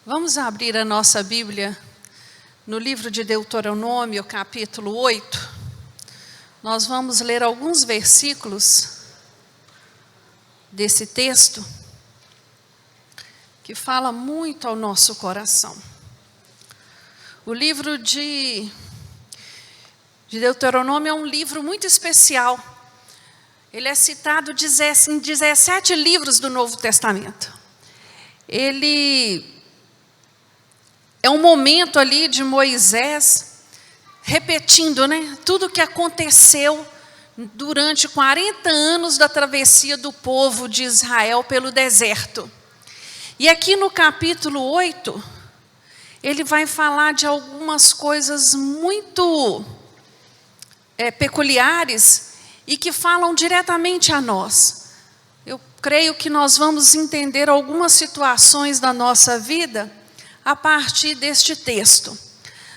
Vamos abrir a nossa Bíblia no livro de Deuteronômio, capítulo 8. Nós vamos ler alguns versículos desse texto que fala muito ao nosso coração. O livro de Deuteronômio é um livro muito especial. Ele é citado em 17 livros do Novo Testamento. Ele é um momento ali de Moisés repetindo, tudo o que aconteceu durante 40 anos da travessia do povo de Israel pelo deserto. E aqui no capítulo 8, ele vai falar de algumas coisas muito peculiares e que falam diretamente a nós. Eu creio que nós vamos entender algumas situações da nossa vida a partir deste texto.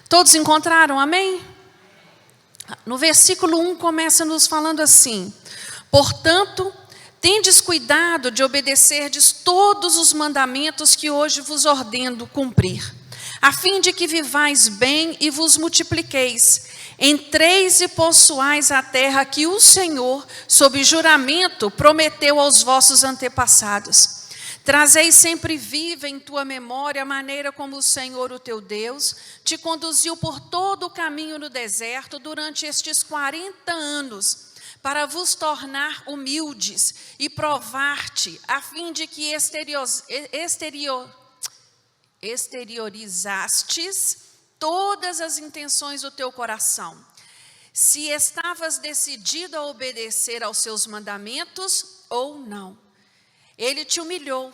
Todos encontraram? Amém? No versículo 1 começa nos falando assim: portanto, tendes cuidado de obedecerdes todos os mandamentos que hoje vos ordeno cumprir, a fim de que vivais bem e vos multipliqueis, entreis e possuais a terra que o Senhor, sob juramento, prometeu aos vossos antepassados. Trazei sempre viva em tua memória a maneira como o Senhor, o teu Deus, te conduziu por todo o caminho no deserto durante estes 40 anos, para vos tornar humildes e provar-te, a fim de que exteriorizastes todas as intenções do teu coração. Se estavas decidido a obedecer aos seus mandamentos ou não. Ele te humilhou,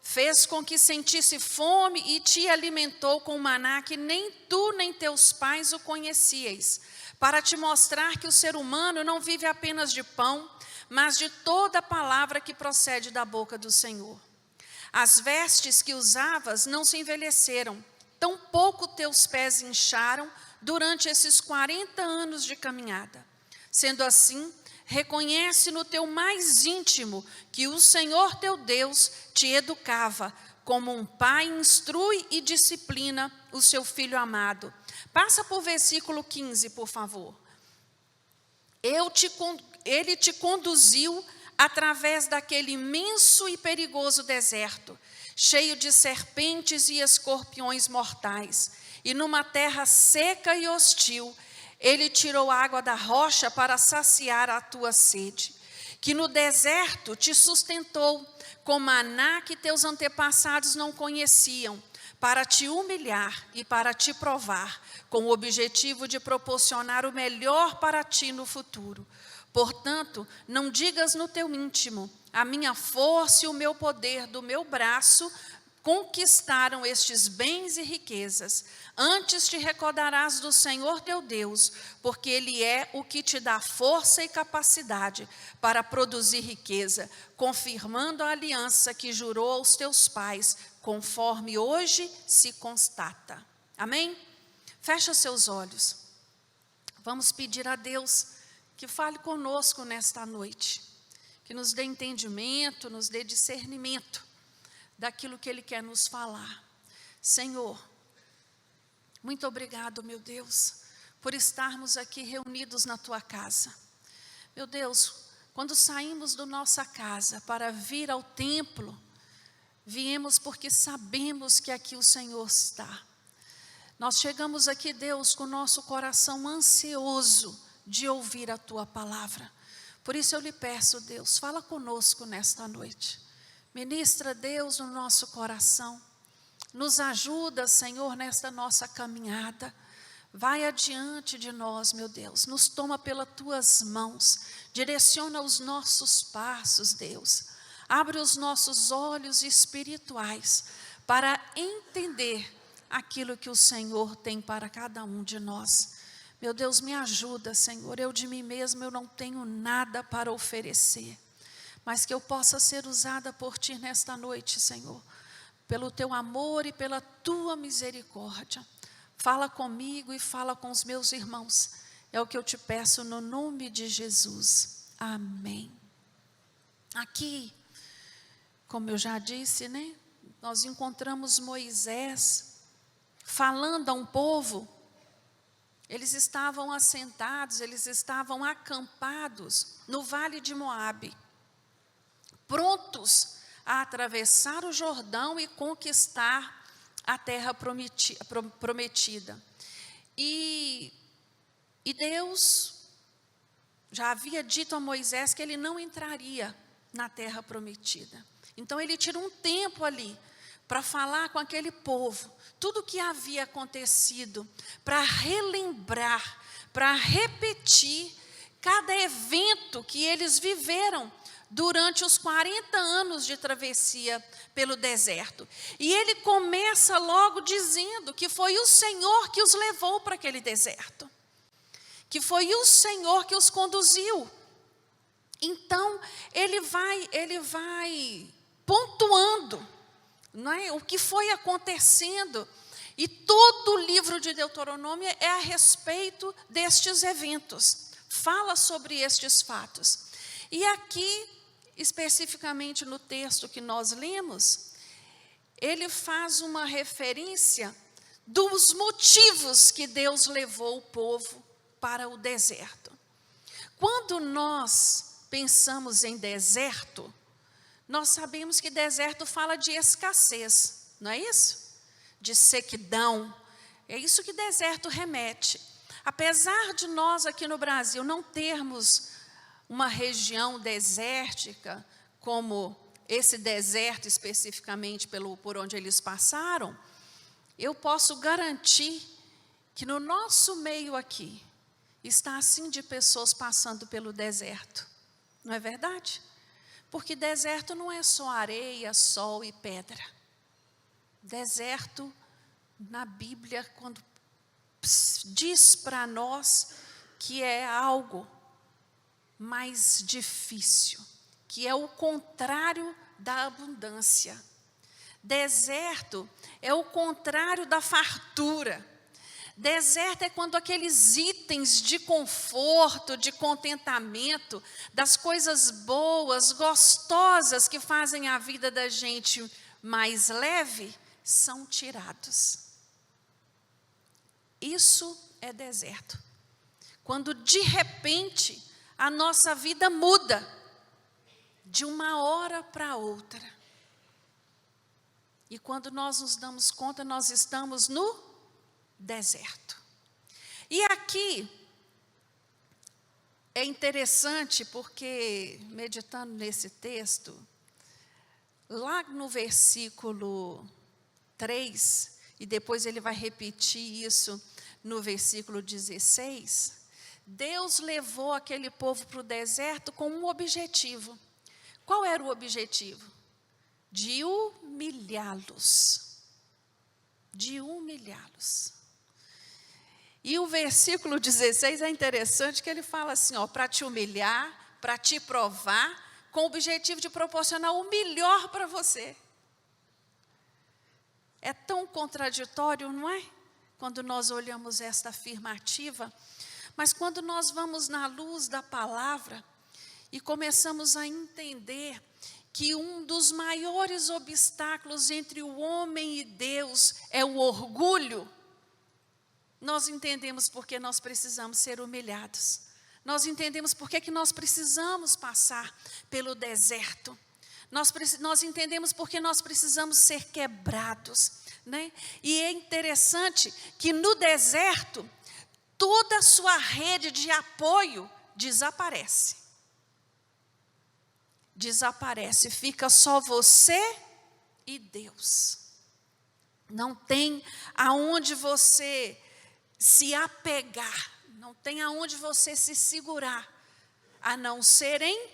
fez com que sentisse fome e te alimentou com maná que nem tu nem teus pais o conhecieis, para te mostrar que o ser humano não vive apenas de pão, mas de toda palavra que procede da boca do Senhor. As vestes que usavas não se envelheceram, tampouco teus pés incharam durante esses 40 anos de caminhada. Sendo assim, reconhece no teu mais íntimo que o Senhor teu Deus te educava, como um pai instrui e disciplina o seu filho amado. Passa para o versículo 15, por favor. Ele te conduziu através daquele imenso e perigoso deserto, cheio de serpentes e escorpiões mortais, e numa terra seca e hostil. Ele tirou água da rocha para saciar a tua sede, que no deserto te sustentou com maná que teus antepassados não conheciam, para te humilhar e para te provar, com o objetivo de proporcionar o melhor para ti no futuro. Portanto, não digas no teu íntimo: a minha força e o meu poder do meu braço conquistaram estes bens e riquezas. Antes te recordarás do Senhor teu Deus, porque Ele é o que te dá força e capacidade para produzir riqueza, confirmando a aliança que jurou aos teus pais, conforme hoje se constata. Amém? Fecha seus olhos. Vamos pedir a Deus que fale conosco nesta noite, que nos dê entendimento, nos dê discernimento daquilo que Ele quer nos falar. Senhor, muito obrigado, meu Deus, por estarmos aqui reunidos na Tua casa. Meu Deus, quando saímos da nossa casa para vir ao templo, viemos porque sabemos que aqui o Senhor está. Nós chegamos aqui, Deus, com o nosso coração ansioso de ouvir a Tua palavra. Por isso eu lhe peço, Deus, fala conosco nesta noite. Ministra, Deus, no nosso coração. Nos ajuda, Senhor, nesta nossa caminhada. Vai adiante de nós, meu Deus. Nos toma pelas Tuas mãos. Direciona os nossos passos, Deus. Abre os nossos olhos espirituais para entender aquilo que o Senhor tem para cada um de nós. Meu Deus, me ajuda, Senhor. Eu de mim mesmo, eu não tenho nada para oferecer. Mas que eu possa ser usada por Ti nesta noite, Senhor, pelo Teu amor e pela Tua misericórdia. Fala comigo e fala com os meus irmãos. É o que eu te peço no nome de Jesus. Amém. Aqui, como eu já disse, nós encontramos Moisés falando a um povo. Eles estavam assentados, eles estavam acampados no vale de Moabe, prontos a atravessar o Jordão e conquistar a terra prometida. E Deus já havia dito a Moisés que ele não entraria na terra prometida. Então ele tira um tempo ali para falar com aquele povo tudo o que havia acontecido, para relembrar, para repetir cada evento que eles viveram durante os 40 anos de travessia pelo deserto. E ele começa logo dizendo que foi o Senhor que os levou para aquele deserto, que foi o Senhor que os conduziu. Então, ele vai pontuando, não é, o que foi acontecendo. E todo o livro de Deuteronômio é a respeito destes eventos, fala sobre estes fatos. E aqui, especificamente no texto que nós lemos, ele faz uma referência dos motivos que Deus levou o povo para o deserto. Quando nós pensamos em deserto, nós sabemos que deserto fala de escassez, não é isso? De sequidão, é isso que deserto remete. Apesar de nós aqui no Brasil não termos uma região desértica, como esse deserto especificamente por onde eles passaram, eu posso garantir que no nosso meio aqui, está assim de pessoas passando pelo deserto, não é verdade? Porque deserto não é só areia, sol e pedra. Deserto, na Bíblia, quando diz para nós que é algo mais difícil, que é o contrário da abundância. Deserto é o contrário da fartura. Deserto é quando aqueles itens de conforto, de contentamento, das coisas boas, gostosas que fazem a vida da gente mais leve, são tirados. Isso é deserto. Quando de repente a nossa vida muda de uma hora para outra. E quando nós nos damos conta, nós estamos no deserto. E aqui é interessante porque, meditando nesse texto, lá no versículo 3, e depois ele vai repetir isso no versículo 16, Deus levou aquele povo para o deserto com um objetivo. Qual era o objetivo? De humilhá-los. De humilhá-los. E o versículo 16 é interessante que ele fala assim, para te humilhar, para te provar, com o objetivo de proporcionar o melhor para você. É tão contraditório, não é? Quando nós olhamos esta afirmativa, mas quando nós vamos na luz da palavra e começamos a entender que um dos maiores obstáculos entre o homem e Deus é o orgulho, nós entendemos por que nós precisamos ser humilhados. Nós entendemos por que nós precisamos passar pelo deserto. Nós entendemos por que nós precisamos ser quebrados, né? E é interessante que no deserto, toda a sua rede de apoio desaparece. Desaparece, fica só você e Deus. Não tem aonde você se apegar, não tem aonde você se segurar, a não ser em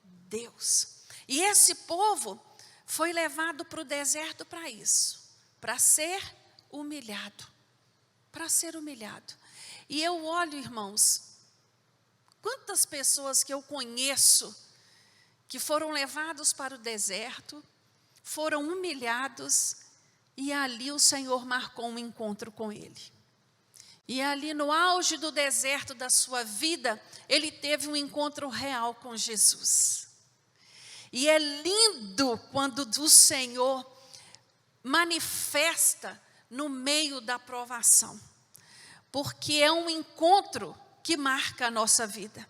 Deus. E esse povo foi levado para o deserto para isso, para ser humilhado, para ser humilhado. E eu olho, irmãos, quantas pessoas que eu conheço que foram levados para o deserto, foram humilhados, e ali o Senhor marcou um encontro com ele. E ali no auge do deserto da sua vida, ele teve um encontro real com Jesus. E é lindo quando o Senhor manifesta no meio da provação, porque é um encontro que marca a nossa vida,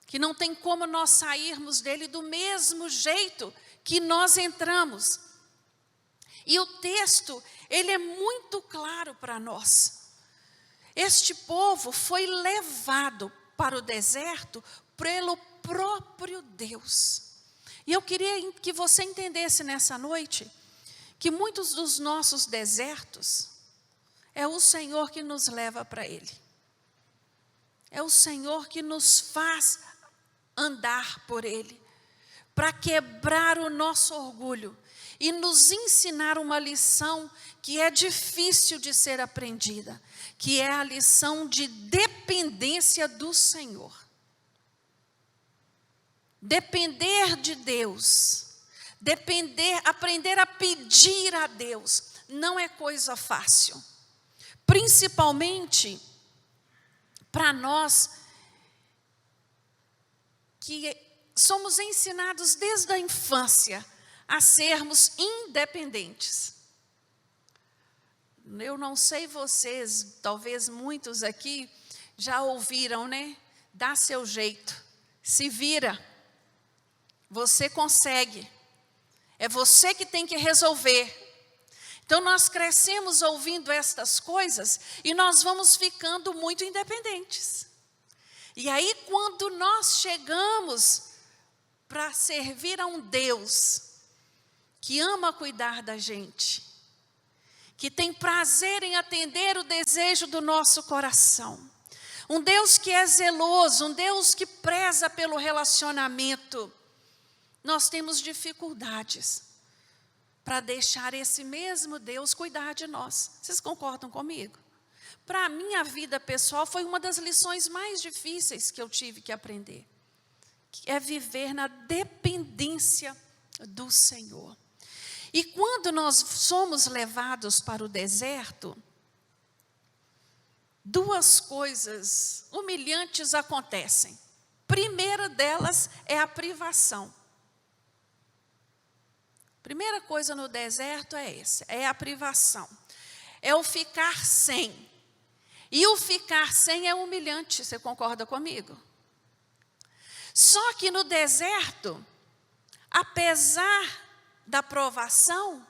que não tem como nós sairmos dele do mesmo jeito que nós entramos. E o texto, ele é muito claro para nós. Este povo foi levado para o deserto pelo próprio Deus. E eu queria que você entendesse nessa noite que muitos dos nossos desertos é o Senhor que nos leva para Ele. É o Senhor que nos faz andar por Ele, para quebrar o nosso orgulho e nos ensinar uma lição que é difícil de ser aprendida, que é a lição de dependência do Senhor. Depender de Deus, aprender a pedir a Deus, não é coisa fácil. Principalmente para nós que somos ensinados desde a infância a sermos independentes. Eu não sei vocês, talvez muitos aqui já ouviram, né? Dá seu jeito, se vira, você consegue, é você que tem que resolver. Então nós crescemos ouvindo estas coisas e nós vamos ficando muito independentes. E aí quando nós chegamos para servir a um Deus que ama cuidar da gente, que tem prazer em atender o desejo do nosso coração, um Deus que é zeloso, um Deus que preza pelo relacionamento, nós temos dificuldades para deixar esse mesmo Deus cuidar de nós. Vocês concordam comigo? Para a minha vida pessoal foi uma das lições mais difíceis que eu tive que aprender, que é viver na dependência do Senhor. E quando nós somos levados para o deserto, duas coisas humilhantes acontecem. Primeira delas é a privação. Primeira coisa no deserto é essa, é a privação. É o ficar sem. E o ficar sem é humilhante, você concorda comigo? Só que no deserto, apesar da provação,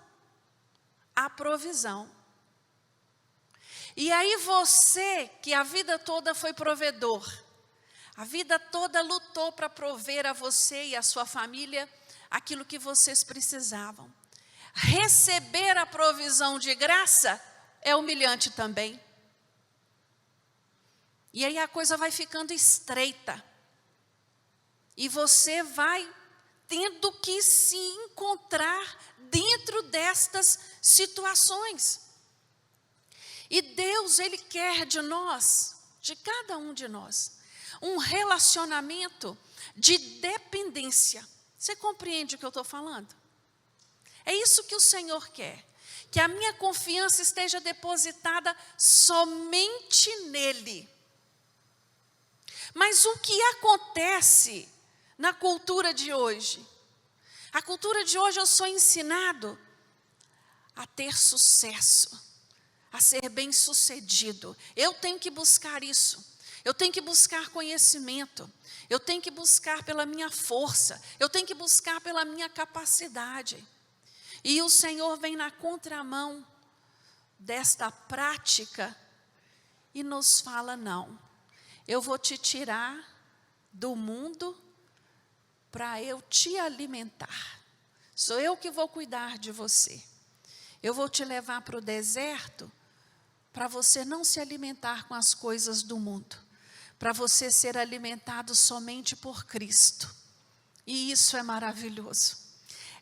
há provisão. E aí você, que a vida toda foi provedor, a vida toda lutou para prover a você e a sua família aquilo que vocês precisavam. Receber a provisão de graça é humilhante também. E aí a coisa vai ficando estreita. E você vai tendo que se encontrar dentro destas situações. E Deus, Ele quer de nós, de cada um de nós, um relacionamento de dependência. Você compreende o que eu estou falando? É isso que o Senhor quer, que a minha confiança esteja depositada somente nele. Mas o que acontece na cultura de hoje? A cultura de hoje eu sou ensinado a ter sucesso, a ser bem-sucedido. Eu tenho que buscar isso, eu tenho que buscar conhecimento, eu tenho que buscar pela minha força, eu tenho que buscar pela minha capacidade. E o Senhor vem na contramão desta prática e nos fala: não, eu vou te tirar do mundo para eu te alimentar. Sou eu que vou cuidar de você. Eu vou te levar para o deserto para você não se alimentar com as coisas do mundo, para você ser alimentado somente por Cristo. E isso é maravilhoso.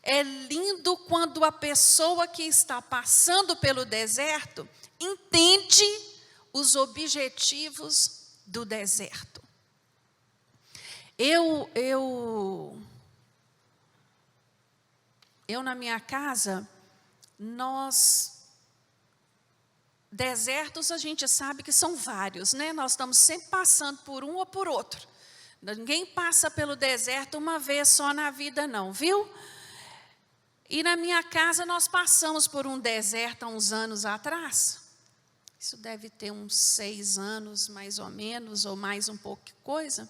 É lindo quando a pessoa que está passando pelo deserto entende os objetivos do deserto. Eu na minha casa, desertos a gente sabe que são vários, né? Nós estamos sempre passando por um ou por outro. Ninguém passa pelo deserto uma vez só na vida não, viu? E na minha casa nós passamos por um deserto há uns anos atrás. Isso deve ter uns 6 anos, mais ou menos, ou mais um pouco de coisa.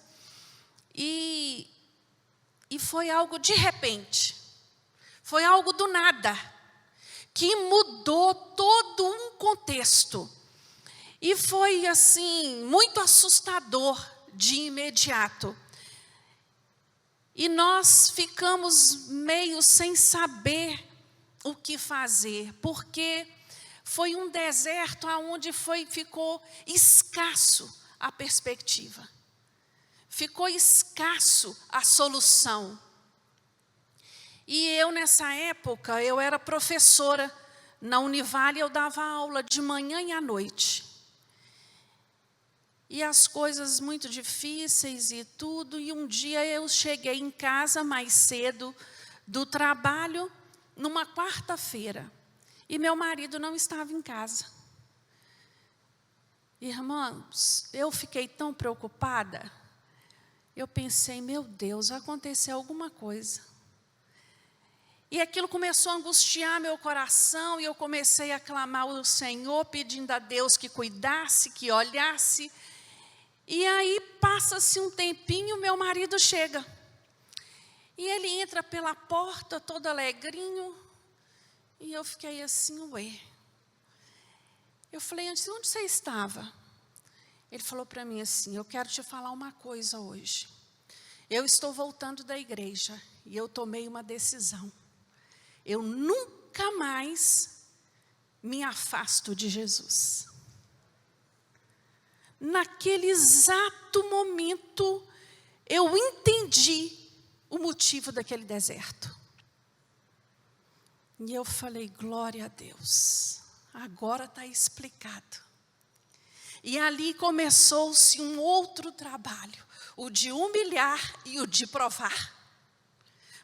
E foi algo de repente. Foi algo do nada, que mudou todo um contexto. E foi, assim, muito assustador de imediato. E nós ficamos meio sem saber o que fazer, porque foi um deserto onde ficou escasso a perspectiva. Ficou escasso a solução. E eu, nessa época, eu era professora na Univale, eu dava aula de manhã e à noite. E as coisas muito difíceis e tudo, e um dia eu cheguei em casa mais cedo do trabalho, numa quarta-feira, e meu marido não estava em casa. Irmãos, eu fiquei tão preocupada, eu pensei, meu Deus, aconteceu alguma coisa. E aquilo começou a angustiar meu coração, e eu comecei a clamar ao Senhor, pedindo a Deus que cuidasse, que olhasse. E aí passa-se um tempinho, meu marido chega. E ele entra pela porta, todo alegrinho, e eu fiquei assim, ué. Eu falei, antes, onde você estava? Ele falou para mim assim, eu quero te falar uma coisa hoje. Eu estou voltando da igreja, e eu tomei uma decisão. Eu nunca mais me afasto de Jesus. Naquele exato momento, eu entendi o motivo daquele deserto. E eu falei, glória a Deus, agora está explicado. E ali começou-se um outro trabalho, o de humilhar e o de provar.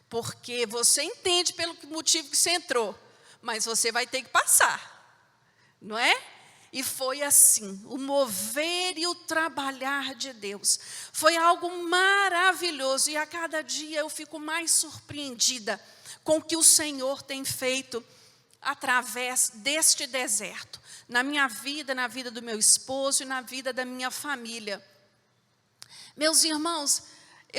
Porque você entende pelo motivo que você entrou, mas você vai ter que passar, não é? E foi assim, o mover e o trabalhar de Deus. Foi algo maravilhoso, e a cada dia eu fico mais surpreendida com o que o Senhor tem feito através deste deserto, na minha vida, na vida do meu esposo e na vida da minha família. Meus irmãos,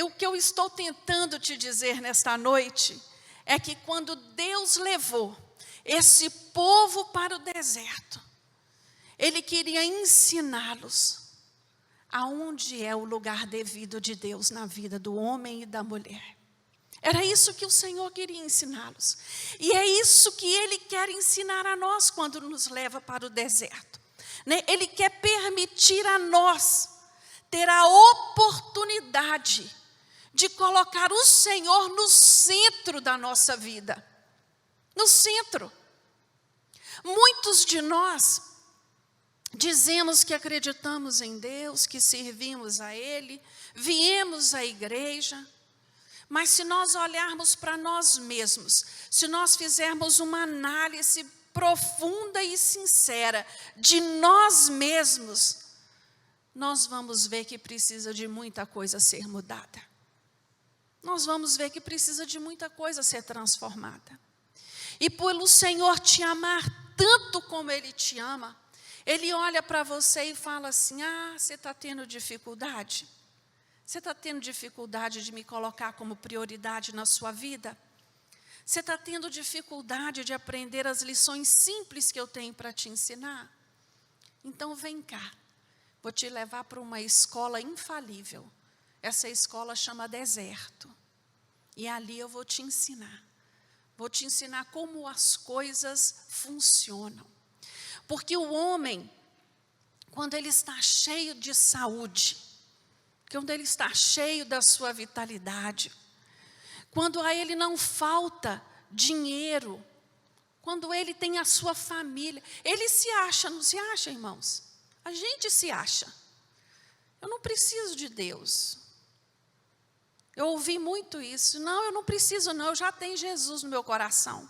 o que eu estou tentando te dizer nesta noite é que quando Deus levou esse povo para o deserto, Ele queria ensiná-los aonde é o lugar devido de Deus na vida do homem e da mulher. Era isso que o Senhor queria ensiná-los. E é isso que Ele quer ensinar a nós quando nos leva para o deserto. Ele quer permitir a nós ter a oportunidade de colocar o Senhor no centro da nossa vida. No centro. Muitos de nós dizemos que acreditamos em Deus, que servimos a Ele, viemos à igreja, mas se nós olharmos para nós mesmos, se nós fizermos uma análise profunda e sincera de nós mesmos, nós vamos ver que precisa de muita coisa ser mudada. Nós vamos ver que precisa de muita coisa ser transformada. E pelo Senhor te amar tanto como Ele te ama, Ele olha para você e fala assim, você está tendo dificuldade? Você está tendo dificuldade de me colocar como prioridade na sua vida? Você está tendo dificuldade de aprender as lições simples que eu tenho para te ensinar? Então vem cá, vou te levar para uma escola infalível. Essa escola chama deserto. E ali eu vou te ensinar. Vou te ensinar como as coisas funcionam. Porque o homem, quando ele está cheio de saúde, quando ele está cheio da sua vitalidade, quando a ele não falta dinheiro, quando ele tem a sua família, ele se acha, não se acha, irmãos? A gente se acha. Eu não preciso de Deus. Eu ouvi muito isso. Não, eu não preciso não, eu já tenho Jesus no meu coração.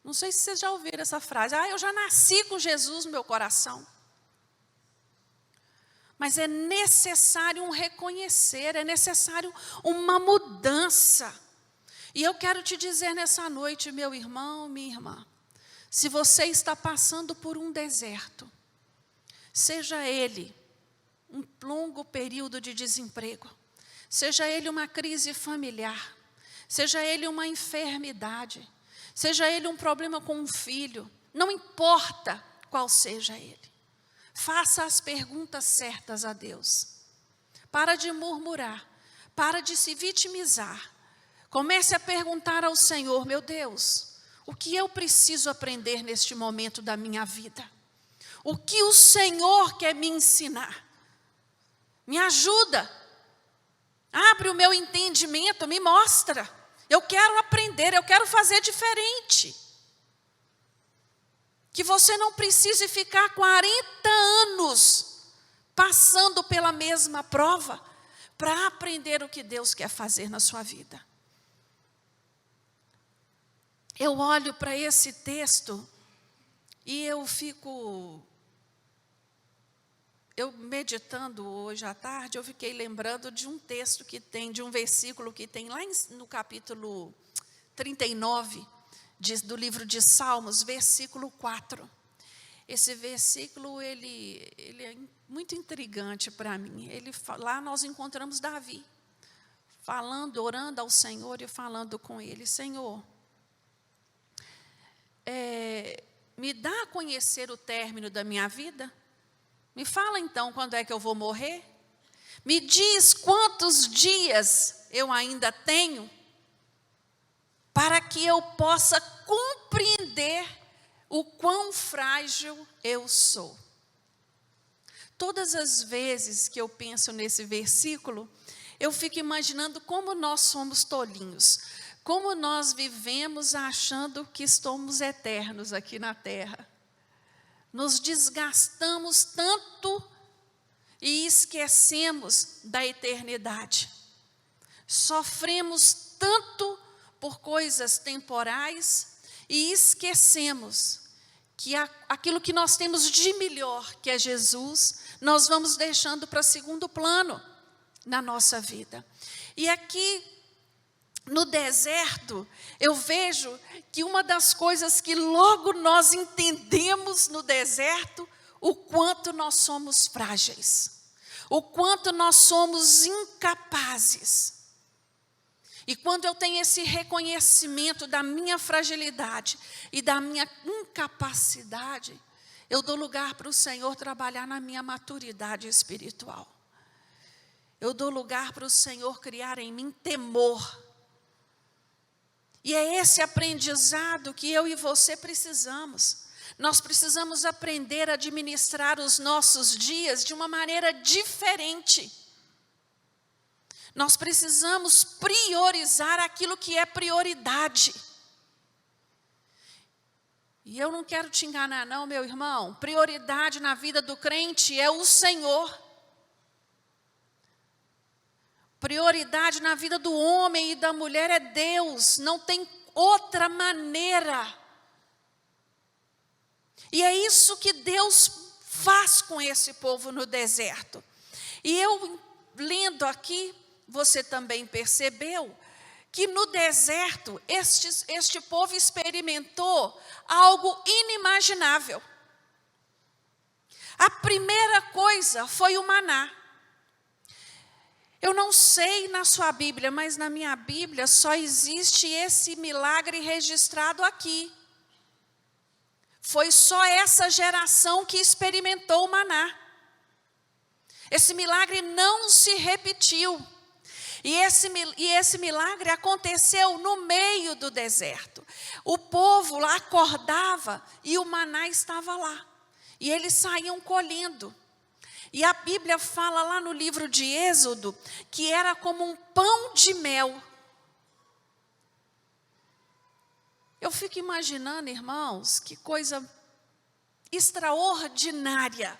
Não sei se vocês já ouviram essa frase. Eu já nasci com Jesus no meu coração. Mas é necessário um reconhecer, é necessário uma mudança. E eu quero te dizer nessa noite, meu irmão, minha irmã, se você está passando por um deserto, seja ele um longo período de desemprego, seja ele uma crise familiar, seja ele uma enfermidade, seja ele um problema com um filho, não importa qual seja ele, faça as perguntas certas a Deus. Para de murmurar, para de se vitimizar. Comece a perguntar ao Senhor: meu Deus, o que eu preciso aprender neste momento da minha vida? O que o Senhor quer me ensinar? Me ajuda. Abre o meu entendimento, me mostra. Eu quero aprender, eu quero fazer diferente. Que você não precise ficar 40 anos passando pela mesma prova para aprender o que Deus quer fazer na sua vida. Eu olho para esse texto e eu meditando hoje à tarde, eu fiquei lembrando de um texto que tem, de um versículo que tem lá no capítulo 39, do livro de Salmos, versículo 4. Esse versículo, ele é muito intrigante para mim. Lá nós encontramos Davi, orando ao Senhor e falando com ele: Senhor, me dá a conhecer o término da minha vida? Me fala então quando é que eu vou morrer? Me diz quantos dias eu ainda tenho, para que eu possa compreender o quão frágil eu sou. Todas as vezes que eu penso nesse versículo, eu fico imaginando como nós somos tolinhos, como nós vivemos achando que estamos eternos aqui na terra. Nos desgastamos tanto e esquecemos da eternidade. Sofremos tanto por coisas temporais e esquecemos que aquilo que nós temos de melhor, que é Jesus, nós vamos deixando para segundo plano na nossa vida. E aqui no deserto, eu vejo que uma das coisas que logo nós entendemos no deserto, o quanto nós somos frágeis, o quanto nós somos incapazes. E quando eu tenho esse reconhecimento da minha fragilidade e da minha incapacidade, eu dou lugar para o Senhor trabalhar na minha maturidade espiritual. Eu dou lugar para o Senhor criar em mim temor. E é esse aprendizado que eu e você precisamos. Nós precisamos aprender a administrar os nossos dias de uma maneira diferente. Nós precisamos priorizar aquilo que é prioridade. E eu não quero te enganar não, meu irmão. Prioridade na vida do crente é o Senhor. Prioridade na vida do homem e da mulher é Deus, não tem outra maneira. E é isso que Deus faz com esse povo no deserto. E eu, lendo aqui, você também percebeu que no deserto este povo experimentou algo inimaginável. A primeira coisa foi o maná. Eu não sei na sua Bíblia, mas na minha Bíblia só existe esse milagre registrado aqui. Foi só essa geração que experimentou o maná. Esse milagre não se repetiu. E esse milagre aconteceu no meio do deserto. O povo lá acordava e o maná estava lá. E eles saíam colhendo. E a Bíblia fala lá no livro de Êxodo que era como um pão de mel. Eu fico imaginando, irmãos, que coisa extraordinária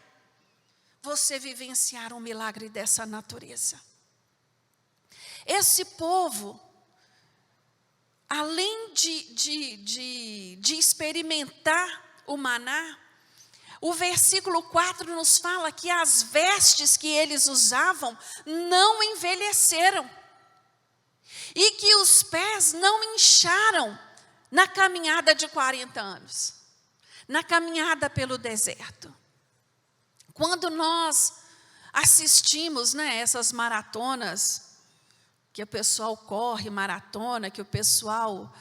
você vivenciar um milagre dessa natureza. Esse povo, além de experimentar o maná, o versículo 4 nos fala que as vestes que eles usavam não envelheceram. e que os pés não incharam na caminhada de 40 anos, na caminhada pelo deserto. Quando nós assistimos, essas maratonas, que o pessoal corre maratona, que o pessoal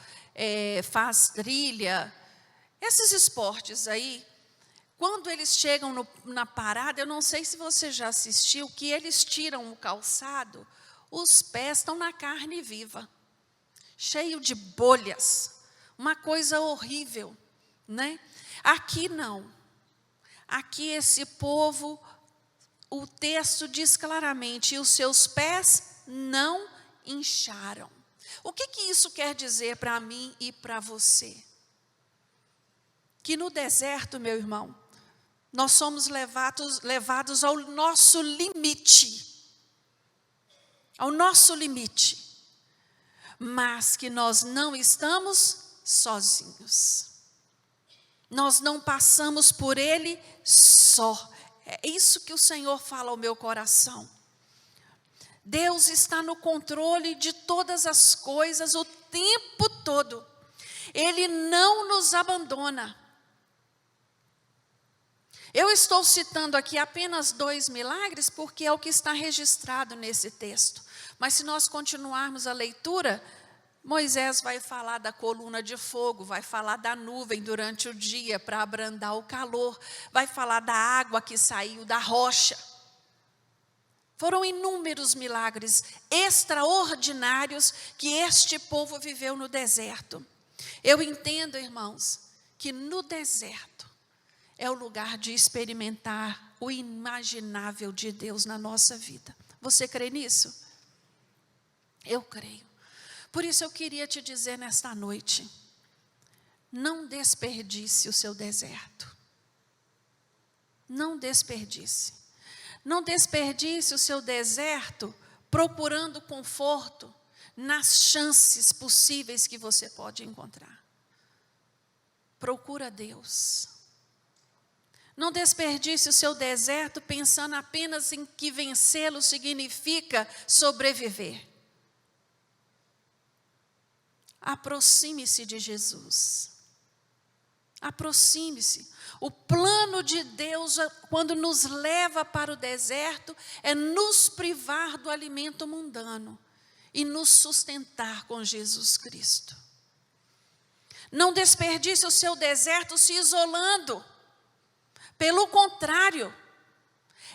faz trilha, esses esportes aí, quando eles chegam na parada, eu não sei se você já assistiu, que eles tiram o calçado, os pés estão na carne viva, cheio de bolhas, uma coisa horrível, Aqui não. Aqui esse povo, o texto diz claramente, e os seus pés não incharam. O que isso quer dizer para mim e para você? Que no deserto, meu irmão, nós somos levados ao nosso limite. Ao nosso limite. Mas que nós não estamos sozinhos. Nós não passamos por ele só. É isso que o Senhor fala ao meu coração. Deus está no controle de todas as coisas o tempo todo. Ele não nos abandona. Eu estou citando aqui apenas 2 milagres, porque é o que está registrado nesse texto. Mas se nós continuarmos a leitura, Moisés vai falar da coluna de fogo, vai falar da nuvem durante o dia para abrandar o calor, vai falar da água que saiu da rocha. Foram inúmeros milagres extraordinários que este povo viveu no deserto. Eu entendo, irmãos, que no deserto é o lugar de experimentar o imaginável de Deus na nossa vida. Você crê nisso? Eu creio. Por isso eu queria te dizer nesta noite, não desperdice o seu deserto. Não desperdice. Não desperdice o seu deserto procurando conforto nas chances possíveis que você pode encontrar. Procura Deus. Não desperdice o seu deserto pensando apenas em que vencê-lo significa sobreviver. Aproxime-se de Jesus. Aproxime-se. O plano de Deus, quando nos leva para o deserto, é nos privar do alimento mundano e nos sustentar com Jesus Cristo. Não desperdice o seu deserto se isolando. Pelo contrário,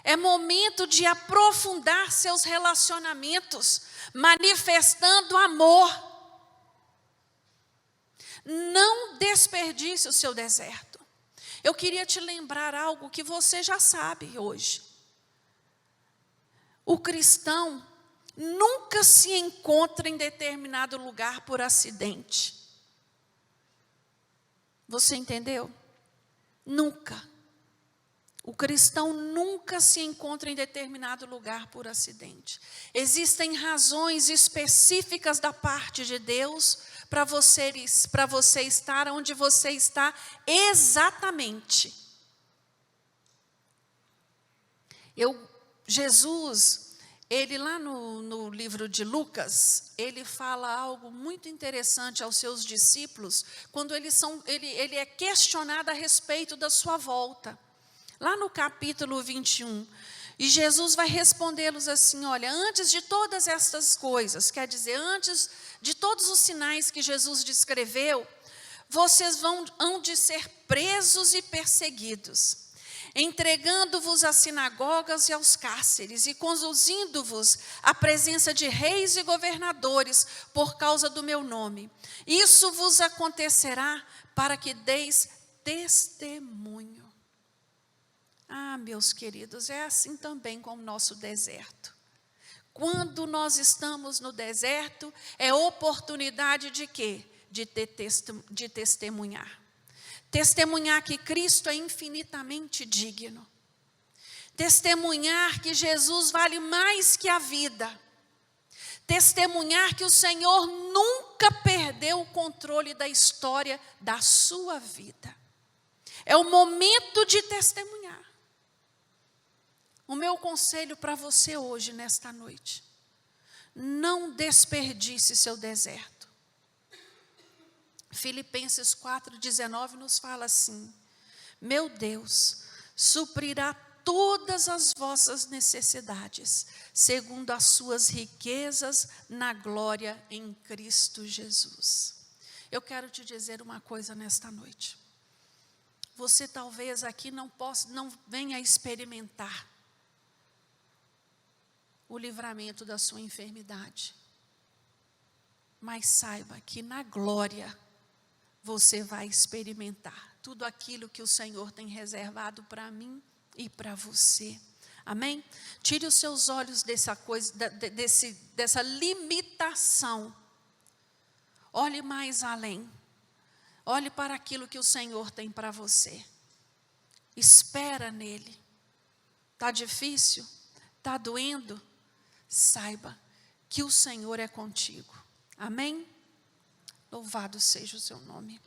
é momento de aprofundar seus relacionamentos, manifestando amor. Não desperdice o seu deserto. Eu queria te lembrar algo que você já sabe hoje. O cristão nunca se encontra em determinado lugar por acidente. Você entendeu? Nunca. O cristão nunca se encontra em determinado lugar por acidente. Existem razões específicas da parte de Deus para você estar onde você está exatamente. Jesus, ele lá no livro de Lucas, ele fala algo muito interessante aos seus discípulos, quando ele é questionado a respeito da sua volta. Lá no capítulo 21, e Jesus vai respondê-los assim, olha, antes de todas estas coisas, quer dizer, antes de todos os sinais que Jesus descreveu, vocês hão de ser presos e perseguidos, entregando-vos às sinagogas e aos cárceres, e conduzindo-vos à presença de reis e governadores, por causa do meu nome. Isso vos acontecerá para que deis testemunho. Ah, meus queridos, é assim também com o nosso deserto. Quando nós estamos no deserto, é oportunidade de quê? De testemunhar. Testemunhar que Cristo é infinitamente digno. Testemunhar que Jesus vale mais que a vida. Testemunhar que o Senhor nunca perdeu o controle da história da sua vida. É o momento de testemunhar. O meu conselho para você hoje, nesta noite, não desperdice seu deserto. Filipenses 4,19 nos fala assim: meu Deus suprirá todas as vossas necessidades, segundo as suas riquezas na glória em Cristo Jesus. Eu quero te dizer uma coisa nesta noite. Você talvez aqui não venha experimentar o livramento da sua enfermidade, mas saiba que na glória você vai experimentar tudo aquilo que o Senhor tem reservado para mim e para você. Amém? Tire os seus olhos dessa limitação. Olhe mais além. Olhe para aquilo que o Senhor tem para você. Espera nele. Está difícil? Está doendo? Saiba que o Senhor é contigo. Amém? Louvado seja o seu nome.